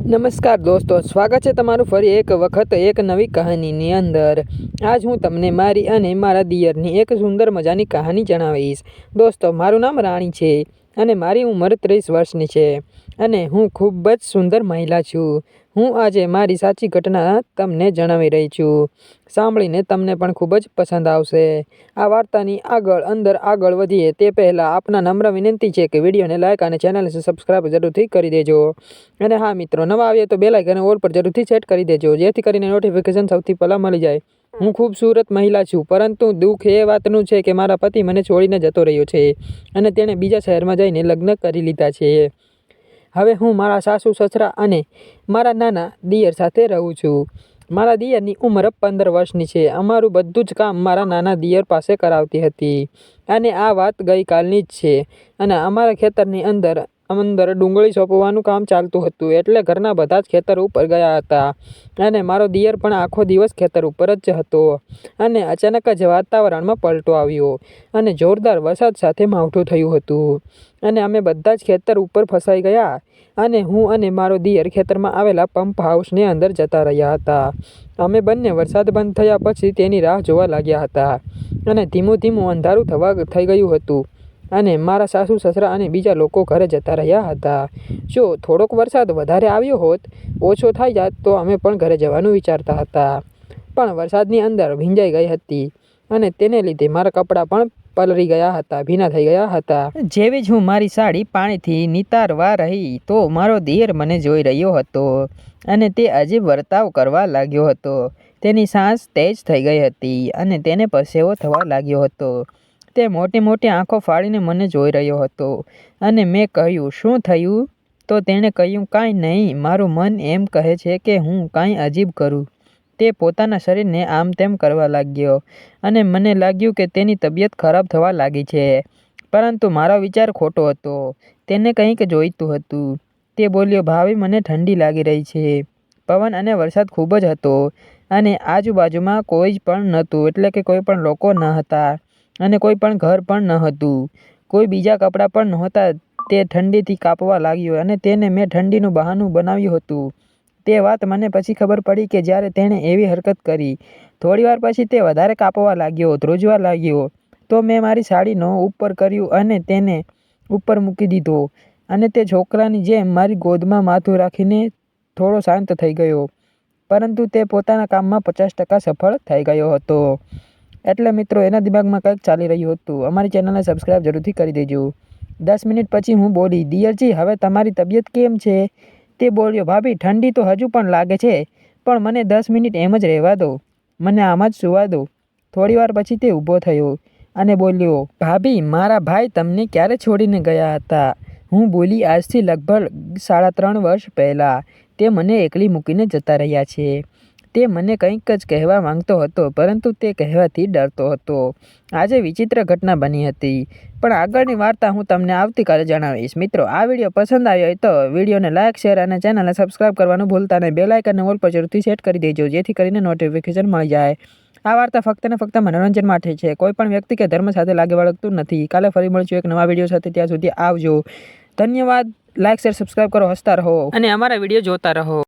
નમસ્કાર દોસ્તો, સ્વાગત છે તમારું ફરી એક વખત એક નવી કહાનીની અંદર। આજ હું તમને મારી અને મારા દિયરની એક સુંદર મજાની કહાની જણાવીશ। દોસ્તો, મારું નામ રાણી છે અને મારી ઉંમર 30 વર્ષની છે અને હું ખૂબ જ સુંદર મહિલા છું। હું આજે મારી સાચી ઘટના તમને જણાવી રહી છું। સાંભળીને તમને પણ ખૂબ જ પસંદ આવશે। આ વાર્તાની આગળ વધીએ તે પહેલાં આપના નમ્ર વિનંતી છે કે વિડીયોને લાઇક અને ચેનલને સબસ્ક્રાઈબ જરૂરથી કરી દેજો। અને હા મિત્રો, નવા આવીએ તો બેલ આઇકન ઓલ પર જરૂરથી સેટ કરી દેજો, જેથી કરીને નોટિફિકેશન સૌથી પહેલાં મળી જાય। હું ખૂબસૂરત મહિલા છું, પરંતુ દુઃખ એ વાતનું છે કે મારા પતિ મને છોડીને જતો રહ્યો છે અને તેણે બીજા શહેરમાં જઈને લગ્ન કરી લીધા છે। હવે હું મારા સાસુ સસરા અને મારા નાના દિયર સાથે રહું છું। મારા દિયરની ઉંમર 15 વર્ષની છે। અમારું બધું જ કામ મારા નાના દિયર પાસે કરાવતી હતી અને આ વાત ગઈકાલની જ છે। અને અમારા ખેતરની અંદર ડુંગળી સોંપવાનું કામ ચાલતું હતું, એટલે ઘરના બધા જ ખેતર ઉપર ગયા હતા અને મારો દિયર પણ આખો દિવસ ખેતર ઉપર જ હતો। અને અચાનક જ વાતાવરણમાં પલટો આવ્યો અને જોરદાર વરસાદ સાથે માવઠું થયું હતું અને અમે બધા જ ખેતર ઉપર ફસાઈ ગયા અને હું અને મારો દિયર ખેતરમાં આવેલા પંપ હાઉસની અંદર જતા રહ્યા હતા। અમે બંને વરસાદ બંધ થયા પછી તેની રાહ જોવા લાગ્યા હતા અને ધીમું અંધારું થઈ ગયું હતું અને મારા સાસુ સસરા અને બીજા લોકો ઘરે જતા રહ્યા હતા। જો થોડોક વરસાદ વધારે આવ્યો હોત, ઓછો થઈ જાત તો અમે પણ ઘરે જવાનું વિચારતા હતા, પણ વરસાદની અંદર ભીંજાઈ ગઈ હતી અને તેને લીધે મારા કપડાં પણ પલળી ગયા હતા, ભીના થઈ ગયા હતા। જેવી જ હું મારી સાડી પાણીથી નિતારવા રહી તો મારો દિયર મને જોઈ રહ્યો હતો અને તે અજીબ વર્તાવ કરવા લાગ્યો હતો। તેની સાંસ તેજ થઈ ગઈ હતી અને તેને પરસેવો થવા લાગ્યો હતો। તે મોટી આંખો ફાડીને મને જોઈ રહ્યો હતો અને મેં કહ્યું, શું થયું? તો તેણે કહ્યું, કાંઈ નહીં, મારું મન એમ કહે છે કે હું કાંઈ અજીબ કરું। તે પોતાના શરીરને આમ તેમ કરવા લાગ્યો અને મને લાગ્યું કે તેની તબિયત ખરાબ થવા લાગી છે, પરંતુ મારો વિચાર ખોટો હતો। તેને કંઈક જોઈતું હતું। તે બોલ્યો, ભાભી, મને ઠંડી લાગી રહી છે। પવન અને વરસાદ ખૂબ જ હતો અને આજુબાજુમાં કોઈ જ પણ નહોતું, એટલે કે કોઈ પણ લોકો ન હતા અને કોઈ પણ ઘર પણ ન હતું, કોઈ બીજા કપડાં પણ નહોતા। તે ઠંડીથી કાપવા લાગ્યો અને તેને મેં ઠંડીનું બહાનું બનાવ્યું હતું। તે વાત મને પછી ખબર પડી કે જ્યારે તેણે એવી હરકત કરી, થોડીવાર પછી તે વધારે કાપવા લાગ્યો, ધ્રુજવા લાગ્યો, તો મેં મારી સાડીનો ઉપર કર્યું અને તેને ઉપર મૂકી દીધો અને તે છોકરાની જેમ મારી ગોદમાં માથું રાખીને થોડો શાંત થઈ ગયો, પરંતુ તે પોતાના કામમાં 50% સફળ થઈ ગયો હતો। એટલે મિત્રો, એના દિમાગમાં કંઈક ચાલી રહ્યું હતું। અમારી ચેનલને સબસ્ક્રાઈબ જરૂરથી કરી દેજો। 10 મિનિટ પછી હું બોલી, દિયરજી, હવે તમારી તબિયત કેમ છે? તે બોલ્યો, ભાભી, ઠંડી તો હજુ પણ લાગે છે, પણ મને 10 મિનિટ એમ જ રહેવા દો, મને આમ જ સૂવા દો। થોડીવાર પછી તે ઊભો થયો અને બોલ્યો, ભાભી, મારા ભાઈ તમને ક્યારે છોડીને ગયા હતા? હું બોલી, આજથી લગભગ 3.5 વર્ષ પહેલાં તે મને એકલી મૂકીને જતા રહ્યા છે। તે મને કંઈક જ કહેવા માંગતો હતો, પરંતુ તે કહેવાથી ડરતો હતો। આજે વિચિત્ર ઘટના બની હતી, પણ આગળની વાર્તા હું તમને આવતીકાલે જણાવીશ। મિત્રો, આ વિડીયો પસંદ આવ્યો હોય તો વિડીયોને લાઇક, શેર અને ચેનલને સબસ્ક્રાઈબ કરવાનું ભૂલતા નહીં। બેલ આઇકનને ઓલ પર જરૂરથી સેટ કરી દેજો, જેથી કરીને નોટિફિકેશન મળી જાય। આ વાર્તા ફક્ત ને ફક્ત મનોરંજન માટે છે, કોઈ પણ વ્યક્તિ કે ધર્મ સાથે લાગે વળગતું નથી। કાલે ફરી મળીશું એક નવા વિડીયો સાથે, ત્યાં સુધી આવજો। ધન્યવાદ। લાઇક, શેર, સબસ્ક્રાઈબ કરો, હસતા રહો અને અમારા વિડીયો જોતા રહો।